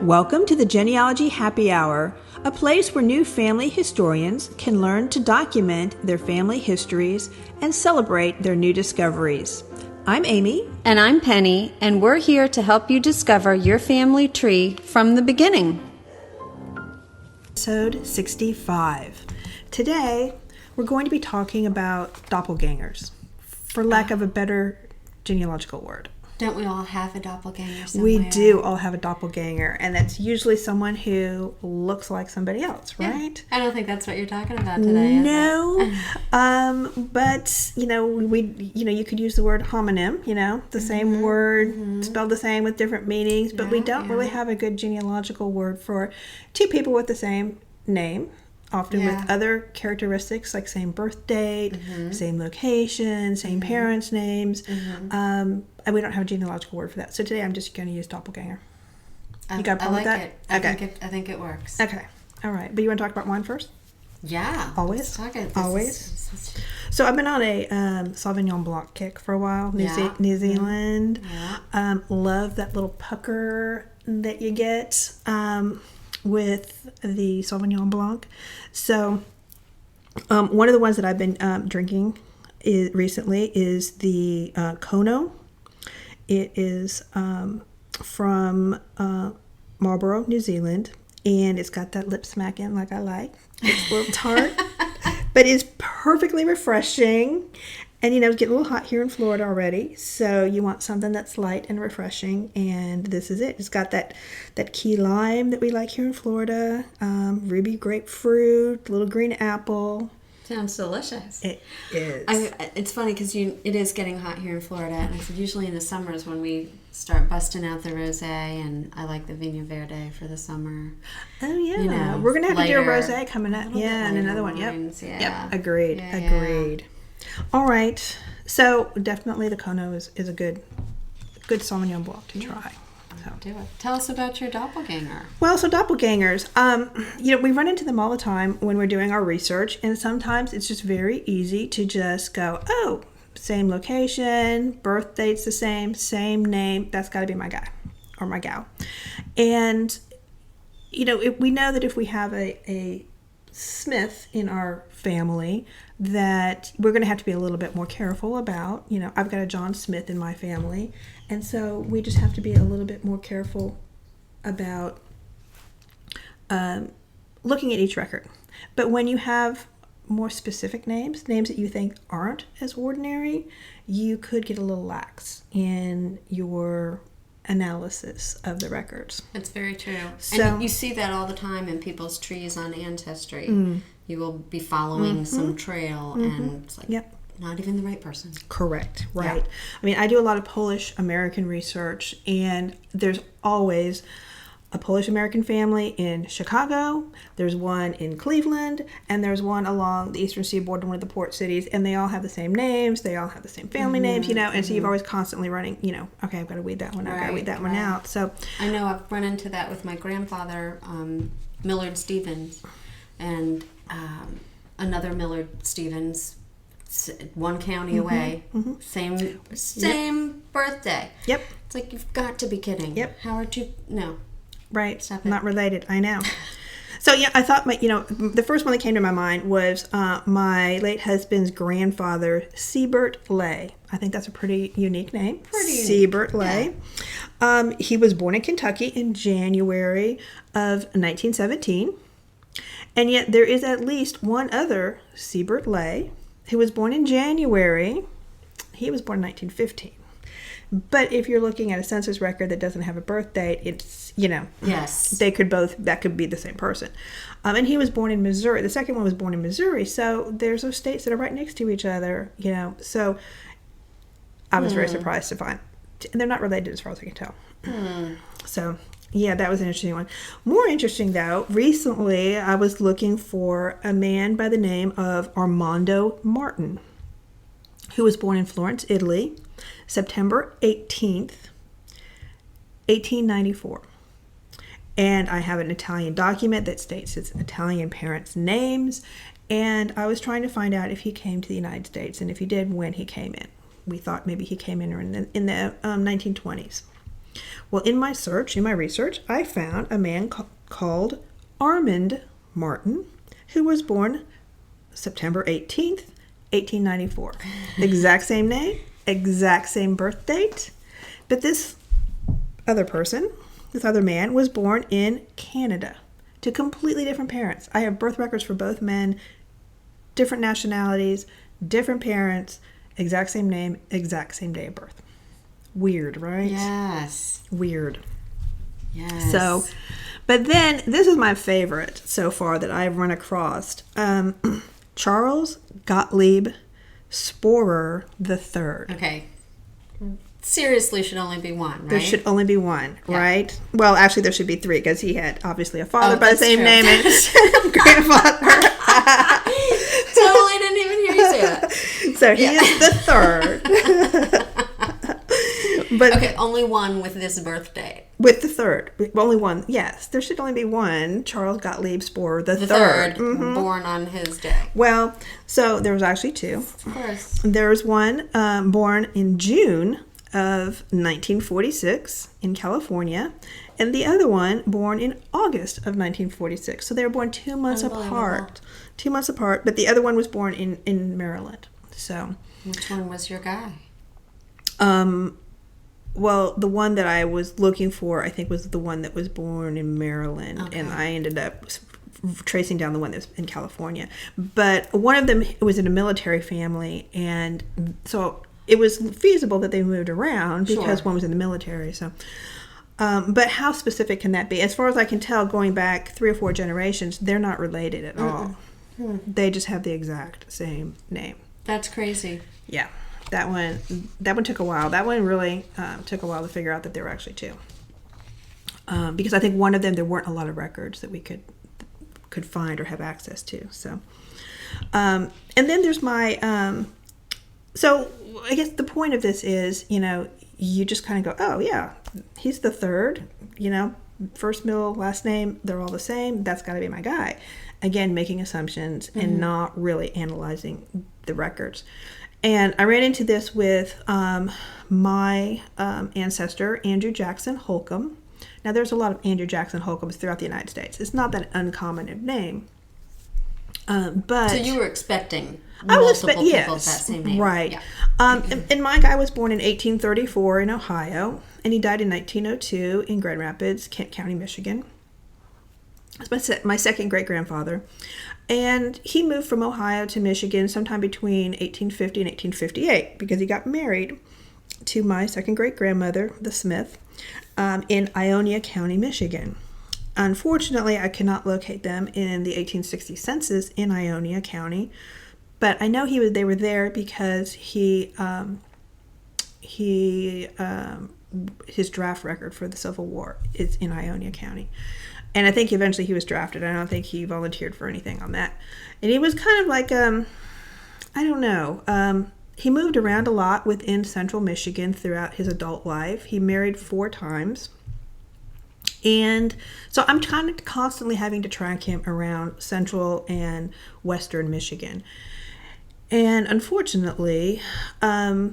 Welcome to the Genealogy Happy Hour, a place where new family historians can learn to document their family histories and celebrate their new discoveries. I'm Amy. And I'm Penny, and we're here to help you discover your family tree from the beginning. Episode 65. Today, we're going to be talking about doppelgängers, for lack of a better genealogical word. Don't we all have a doppelganger somewhere? We do all have a doppelganger, and that's usually someone who looks like somebody else, right? Yeah. I don't think that's what you're talking about today. No, but you could use the word homonym. The same word spelled the same with different meanings, but we don't really have a good genealogical word for two people with the same name. Often with other characteristics like same birth date, same location, same parents' names. And we don't have a genealogical word for that. So today I'm just going to use doppelganger. You got a problem with that? It. I think it works. Okay. All right. But you want to talk about wine first? Yeah. Always? Always. So I've been on a Sauvignon Blanc kick for a while. New Zealand. Yeah. Love that little pucker that you get with the Sauvignon Blanc. So one of the ones that I've been drinking recently is the Kono. It is from Marlborough, New Zealand, and it's got that lip smacking like I like. It's a little tart, but it's perfectly refreshing. And, it's getting a little hot here in Florida already, so you want something that's light and refreshing, and this is it. It's got that key lime that we like here in Florida, ruby grapefruit, little green apple. Sounds delicious. It is. It's funny because it is getting hot here in Florida, and I said usually in the summers when we start busting out the rosé, and I like the Vinho Verde for the summer. Oh yeah, we're gonna have to do a rosé coming up. Yeah, and another one. Wines, yep. Agreed. Yeah. All right, so definitely the Kono is a good Sauvignon Blanc to try. So. Do it. Tell us about your doppelganger. Well, so doppelgangers, we run into them all the time when we're doing our research, and sometimes it's just very easy to just go, oh, same location, birth date's the same name, that's got to be my guy or my gal. And, if we know that if we have a Smith in our family, that we're going to have to be a little bit more careful about. I've got a John Smith in my family, and so we just have to be a little bit more careful about looking at each record. But when you have more specific names that you think aren't as ordinary, you could get a little lax in your analysis of the records. That's very true. So, and you see that all the time in people's trees on Ancestry. You will be following some trail, and it's like not even the right person. Correct. Right. Yeah. I mean, I do a lot of Polish American research, and there's always a Polish American family in Chicago, there's one in Cleveland, and there's one along the eastern seaboard in one of the port cities, and they all have the same names, they all have the same family names, and so you've always constantly running, okay, I've got to weed that one out, I've got to weed that one out. So I know I've run into that with my grandfather, Millard Stevens, and another Millard Stevens, one county away, same birthday. Yep. It's like, you've got to be kidding. Yep. How are you? No. Right. Not related. I know. So, I thought the first one that came to my mind was my late husband's grandfather, Siebert Lay. I think that's a pretty unique name. Siebert Lay. Yeah. He was born in Kentucky in January of 1917. And yet there is at least one other Siebert Lay who was born in January. He was born in 1915. But if you're looking at a census record that doesn't have a birth date, it's, yes, that could be the same person. And he was born in Missouri. The second one was born in Missouri. So there's those states that are right next to each other, So I was very surprised to find, and they're not related as far as I can tell. So yeah, that was an interesting one. More interesting though, recently I was looking for a man by the name of Armando Martin, who was born in Florence, Italy, September 18th, 1894. And I have an Italian document that states his Italian parents' names. And I was trying to find out if he came to the United States, and if he did, when he came in. We thought maybe he came in in the 1920s. Well, in my research, I found a man called Armand Martin, who was born September 18th, 1894. Exact same name, exact same birth date. But this other man was born in Canada to completely different parents. I have birth records for both men, different nationalities, different parents, exact same name, exact same day of birth. Weird, right? Yes. Weird. Yes. So, but then this is my favorite so far that I've run across. Charles Gottlieb Sporer III. Okay. Seriously, should only be one, right? There should only be one, Yeah. right? Well, actually, there should be three because he had obviously a father by the that's same true. name and grandfather. Totally didn't even hear you say that. So he is the third. But Okay, only one with this birthday. with the third, only one. Yes, there should only be one. Charles Gottlieb Sporer the third. Born on his day. Well, so there was actually two. Of course. There was one born in June of 1946 in California, and the other one born in August of 1946. So they were born 2 months apart. 2 months apart, but the other one was born in Maryland. So, Which one was your guy? well, the one that I was looking for, I think, was the one that was born in Maryland, and I ended up tracing down the one that was in California. But one of them was in a military family, and so it was feasible that they moved around because Sure. one was in the military. So, but how specific can that be? As far as I can tell, going back 3 or 4 generations, they're not related at all. They just have the exact same name. That's crazy. Yeah. That one took a while. That one really took a while to figure out that there were actually two. Because I think one of them, there weren't a lot of records that we could find or have access to. So, and then there's my. So I guess the point of this is, you just kind of go, oh yeah, he's the third. First, middle, last name, they're all the same. That's got to be my guy. Again, making assumptions and not really analyzing the records. And I ran into this with my ancestor, Andrew Jackson Holcomb. Now, there's a lot of Andrew Jackson Holcombs throughout the United States. It's not that uncommon a name. But So you were expecting I was multiple people yes, with that same name. right. Yeah. And my guy was born in 1834 in Ohio, and he died in 1902 in Grand Rapids, Kent County, Michigan. That's my second great-grandfather. And he moved from Ohio to Michigan sometime between 1850 and 1858 because he got married to my second great-grandmother, the Smith, in Ionia County, Michigan. Unfortunately, I cannot locate them in the 1860 census in Ionia County, but I know they were there because his draft record for the Civil War is in Ionia County. And I think eventually he was drafted. I don't think he volunteered for anything on that. And he was kind of like, I don't know. He moved around a lot within central Michigan throughout his adult life. He married 4 times. And so I'm kind of constantly having to track him around central and western Michigan. And unfortunately, by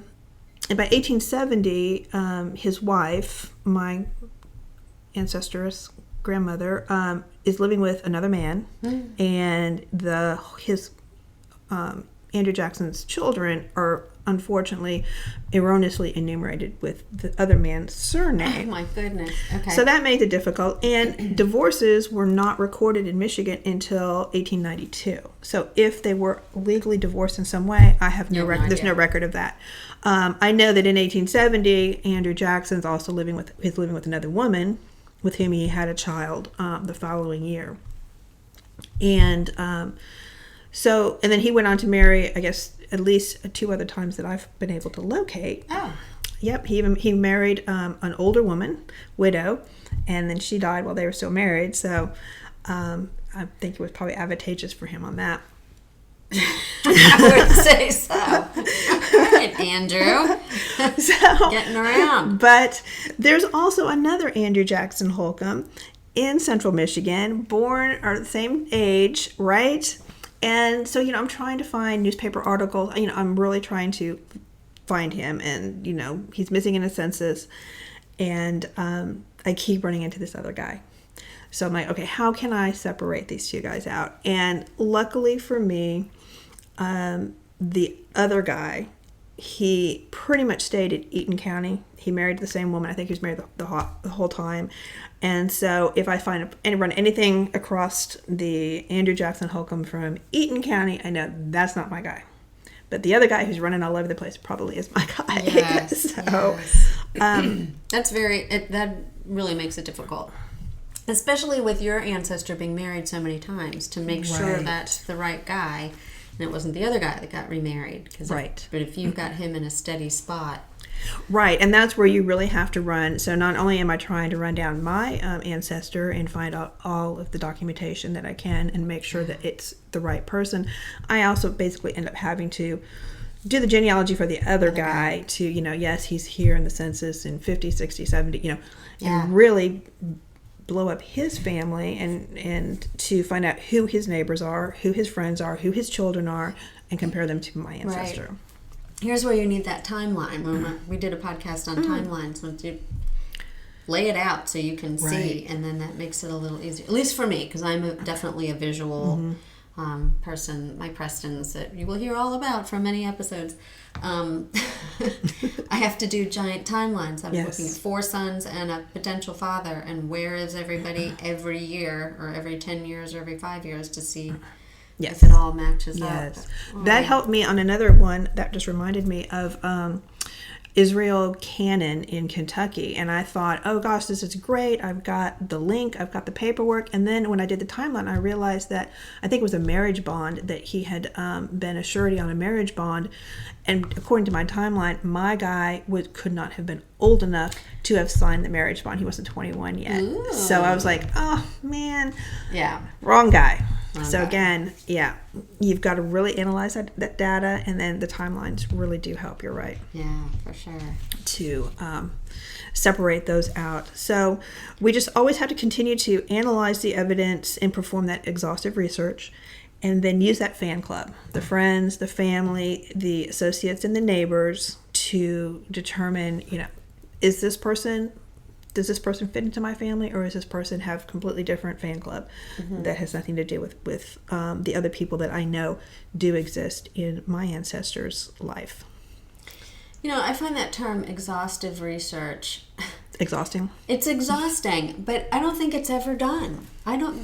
1870, his wife, my ancestress grandmother, is living with another man, and his Andrew Jackson's children are unfortunately erroneously enumerated with the other man's surname. Oh my goodness. Okay. So that made it difficult, and divorces were not recorded in Michigan until 1892. So if they were legally divorced in some way, I have no record. There's no record of that. I know that in 1870, Andrew Jackson's also living with another woman, with whom he had a child the following year. And and then he went on to marry, I guess, at least 2 other times that I've been able to locate. Oh. Yep, he married an older woman, widow, and then she died while they were still married. So I think it was probably advantageous for him on that. I would say so. All right, Andrew. So, getting around. But there's also another Andrew Jackson Holcomb in central Michigan, born or the same age, right? And so, I'm trying to find newspaper articles. I'm really trying to find him, and, he's missing in a census. And I keep running into this other guy. So I'm like, okay, how can I separate these two guys out? And luckily for me, the other guy, he pretty much stayed at Eaton County. He married the same woman. I think he was married the whole time. And so if I run anything across the Andrew Jackson Holcomb from Eaton County, I know that's not my guy. But the other guy who's running all over the place probably is my guy. Yes, So, that's that really makes it difficult, especially with your ancestor being married so many times, to make sure that's the right guy, and it wasn't the other guy that got remarried. But if you've got him in a steady spot. Right, and that's where you really have to run. So not only am I trying to run down my ancestor and find out all of the documentation that I can and make sure that it's the right person, I also basically end up having to do the genealogy for the other guy to, yes, he's here in the census in 50, 60, 70, and really blow up his family and to find out who his neighbors are, who his friends are, who his children are, and compare them to my ancestor. Right. Here's where you need that timeline. We did a podcast on timelines. Once you lay it out so you can see, and then that makes it a little easier. At least for me, because I'm definitely a visual person. My Prestons that you will hear all about from many episodes. I have to do giant timelines. I'm looking at 4 sons and a potential father, and where is everybody every year, or every 10 years, or every 5 years, to see if it all matches up. That helped me on another one. That just reminded me of Israel Cannon in Kentucky. And I thought, oh gosh, this is great. I've got the link. I've got the paperwork. And then when I did the timeline, I realized that I think it was a marriage bond, that he had been a surety on a marriage bond. And according to my timeline, my guy could not have been old enough to have signed the marriage bond. He wasn't 21 yet. Ooh. So I was like, oh man, wrong guy. So again, you've got to really analyze that data, and then the timelines really do help. You're right. Yeah, for sure. To separate those out. So we just always have to continue to analyze the evidence and perform that exhaustive research, and then use that fan club, the friends, the family, the associates, and the neighbors to determine, does this person fit into my family, or does this person have completely different fan club that has nothing to do with the other people that I know do exist in my ancestors' life? I find that term exhaustive research exhausting. It's exhausting, but I don't think it's ever done.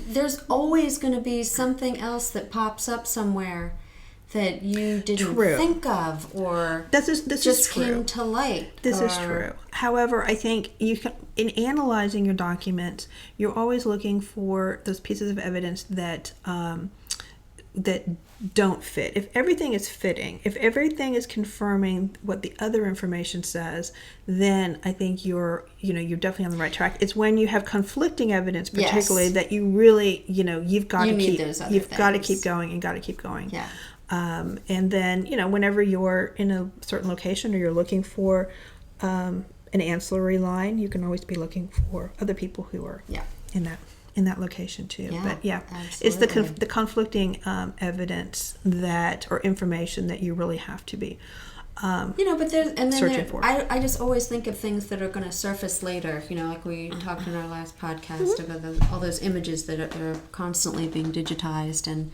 There's always going to be something else that pops up somewhere that you didn't think of, or this just came to light. This is true. However, I think in analyzing your documents, you're always looking for those pieces of evidence that don't fit. If everything is fitting, if everything is confirming what the other information says, then I think you're definitely on the right track. It's when you have conflicting evidence, particularly, that you really, you've got to keep going and got to keep going. Yeah. And then, whenever you're in a certain location or you're looking for an ancillary line, you can always be looking for other people who are in that location too. But it's the conflicting evidence or information that you really have to be searching for. I just always think of things that are going to surface later. Like we talked in our last podcast about all those images that are constantly being digitized, and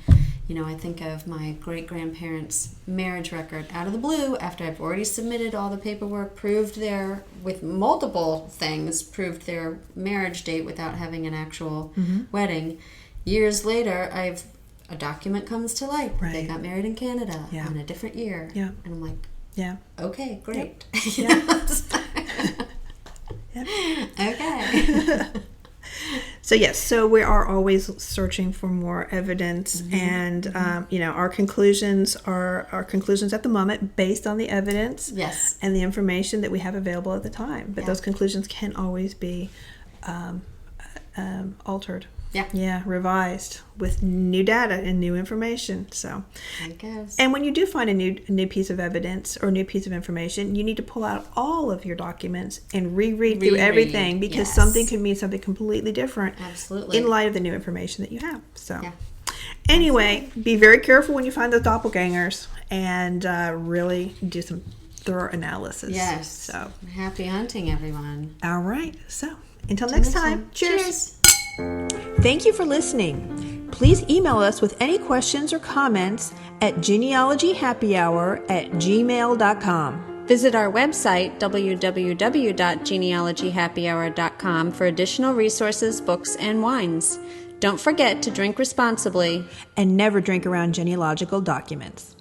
I think of my great-grandparents' marriage record out of the blue after I've already submitted all the paperwork, with multiple things, proved their marriage date without having an actual wedding. Years later, a document comes to light. Right. They got married in Canada in a different year. Yeah. And I'm like, okay, great. Yep. Okay. So we are always searching for more evidence, and our conclusions are our conclusions at the moment based on the evidence and the information that we have available at the time. But those conclusions can always be altered. Revised with new data and new information. So, I guess. And when you do find a new piece of evidence or new piece of information, you need to pull out all of your documents and reread through everything, because something can mean something completely different. Absolutely. In light of the new information that you have. So, anyway, be very careful when you find those doppelgangers, and really do some thorough analysis. Yes. So happy hunting, everyone. All right. So until next time. Cheers. Thank you for listening. Please email us with any questions or comments at genealogyhappyhour@gmail.com. Visit our website, www.genealogyhappyhour.com, for additional resources, books, and wines. Don't forget to drink responsibly and never drink around genealogical documents.